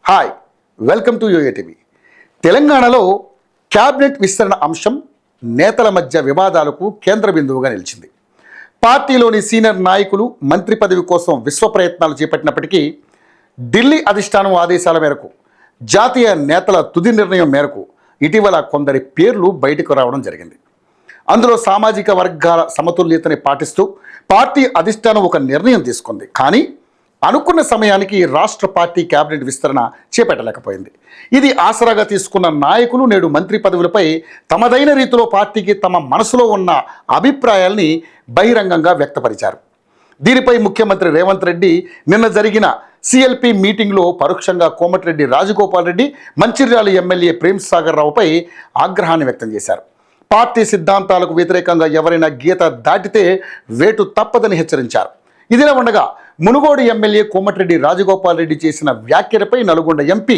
Hi, welcome to యూఏటీవీ. తెలంగాణలో cabinet విస్తరణ అంశం నేతల మధ్య వివాదాలకు కేంద్ర బిందువుగా నిలిచింది. పార్టీలోని సీనియర్ నాయకులు మంత్రి పదవి కోసం విశ్వ ప్రయత్నాలు చేపట్టినప్పటికీ ఢిల్లీ అధిష్టానం ఆదేశాల మేరకు, జాతీయ నేతల తుది నిర్ణయం మేరకు ఇటీవల కొందరి పేర్లు బయటకు రావడం జరిగింది. అందులో సామాజిక వర్గాల సమతుల్యతని పాటిస్తూ పార్టీ అధిష్టానం ఒక నిర్ణయం తీసుకుంది. కానీ అనుకున్న సమయానికి రాష్ట్ర పార్టీ క్యాబినెట్ విస్తరణ చేపట్టలేకపోయింది. ఇది ఆసరాగా తీసుకున్న నాయకులు నేడు మంత్రి పదవులపై తమదైన రీతిలో పార్టీకి తమ మనసులో ఉన్న అభిప్రాయాల్ని బహిరంగంగా వ్యక్తపరిచారు. దీనిపై ముఖ్యమంత్రి రేవంత్ రెడ్డి నిన్న జరిగిన సిఎల్పి మీటింగ్లో పరోక్షంగా కోమటిరెడ్డి రాజగోపాల్ రెడ్డి, మంచిర్యాల ఎమ్మెల్యే ప్రేమ్ సాగర్ రావుపై ఆగ్రహాన్ని వ్యక్తం చేశారు. పార్టీ సిద్ధాంతాలకు వ్యతిరేకంగా ఎవరైనా గీత దాటితే వేటు తప్పదని హెచ్చరించారు. ఇదిలా ఉండగా మునుగోడు ఎమ్మెల్యే కోమటిరెడ్డి రాజగోపాల్ రెడ్డి చేసిన వ్యాఖ్యలపై నల్గొండ ఎంపీ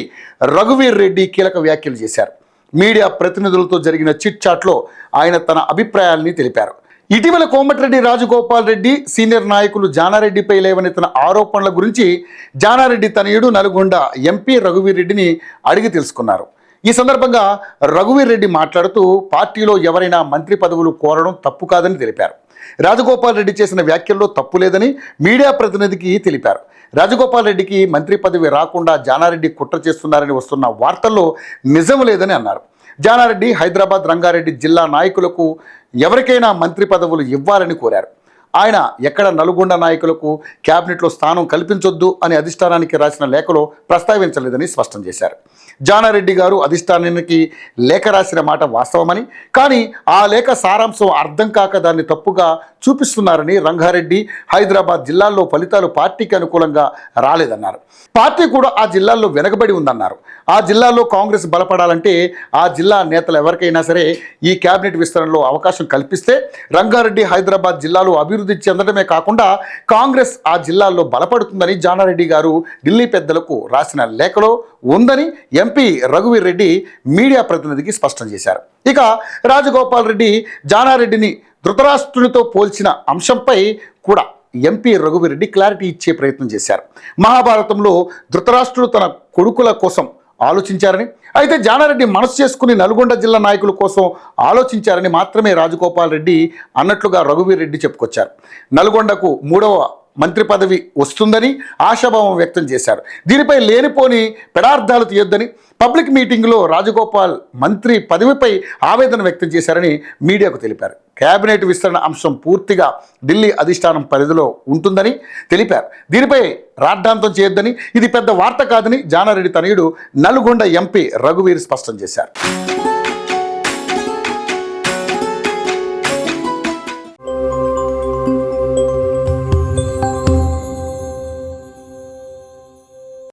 రఘువీర్ రెడ్డి కీలక వ్యాఖ్యలు చేశారు. మీడియా ప్రతినిధులతో జరిగిన చిట్ చాట్లో ఆయన తన అభిప్రాయాల్ని తెలిపారు. ఇటీవల కోమటిరెడ్డి రాజగోపాల్ రెడ్డి సీనియర్ నాయకులు జానారెడ్డిపై లేవనెత్తిన ఆరోపణల గురించి జానారెడ్డి తనయుడు నల్గొండ ఎంపీ రఘువీర్ రెడ్డిని అడిగి తెలుసుకున్నారు. ఈ సందర్భంగా రఘువీర్ రెడ్డి మాట్లాడుతూ పార్టీలో ఎవరైనా మంత్రి పదవులు కోరడం తప్పు కాదని తెలిపారు. రాజగోపాల్ రెడ్డి చేసిన వ్యాఖ్యల్లో తప్పు లేదని మీడియా ప్రతినిధికి తెలిపారు. రాజగోపాల్ రెడ్డికి మంత్రి పదవి రాకుండా జానారెడ్డి కుట్ర చేస్తున్నారని వస్తున్న వార్తల్లో నిజం లేదని అన్నారు. జానారెడ్డి హైదరాబాద్, రంగారెడ్డి జిల్లా నాయకులకు ఎవరికైనా మంత్రి పదవులు ఇవ్వాలని కోరారు. ఆయన ఎక్కడ నల్గొండ నాయకులకు క్యాబినెట్లో స్థానం కల్పించొద్దు అని అధిష్టానానికి రాసిన లేఖలో ప్రస్తావించలేదని స్పష్టం చేశారు. జానారెడ్డి గారు అధిష్టానానికి లేఖ రాసిన మాట వాస్తవమని, కానీ ఆ లేఖ సారాంశం అర్థం కాక దాన్ని తప్పుగా చూపిస్తున్నారని, రంగారెడ్డి, హైదరాబాద్ జిల్లాల్లో ఫలితాలు పార్టీకి అనుకూలంగా రాలేదన్నారు. పార్టీ కూడా ఆ జిల్లాల్లో వెనకబడి ఉందన్నారు. ఆ జిల్లాల్లో కాంగ్రెస్ బలపడాలంటే ఆ జిల్లా నేతలు ఎవరికైనా సరే ఈ క్యాబినెట్ విస్తరణలో అవకాశం కల్పిస్తే రంగారెడ్డి, హైదరాబాద్ జిల్లాలో అభివృద్ధి చెందడమే కాకుండా కాంగ్రెస్ ఆ జిల్లాల్లో బలపడుతుందని జానారెడ్డి గారు ఢిల్లీ పెద్దలకు రాసిన లేఖలో ఉందని ఎంపీ రఘువీర్ రెడ్డి మీడియా ప్రతినిధికి స్పష్టం చేశారు. ఇక రాజగోపాల్ రెడ్డి జానారెడ్డిని ధృతరాష్ట్రునితో పోల్చిన అంశంపై కూడా ఎంపీ రఘువీర్ రెడ్డి క్లారిటీ ఇచ్చే ప్రయత్నం చేశారు. మహాభారతంలో ధృతరాష్ట్రుడు తన కొడుకుల కోసం ఆలోచించారని, అయితే జానారెడ్డి మనసు చేసుకుని నల్గొండ జిల్లా నాయకుల కోసం ఆలోచించారని మాత్రమే రాజగోపాల్ రెడ్డి అన్నట్లుగా రఘువీర్ రెడ్డి చెప్పుకొచ్చారు. నల్గొండకు 3వ మంత్రి పదవి వస్తుందని ఆశాభావం వ్యక్తం చేశారు. దీనిపై లేనిపోని పెడార్థాలు తీయొద్దని పబ్లిక్ మీటింగ్లో రాజగోపాల్ మంత్రి పదవిపై ఆవేదన వ్యక్తం చేశారని మీడియాకు తెలిపారు. కేబినెట్ విస్తరణ అంశం పూర్తిగా ఢిల్లీ అధిష్టానం పరిధిలో ఉంటుందని తెలిపారు. దీనిపై రాద్ధాంతం చేయొద్దని, ఇది పెద్ద వార్త కాదని జానారెడ్డి తనయుడు నల్గొండ ఎంపీ రఘువీర్ స్పష్టం చేశారు.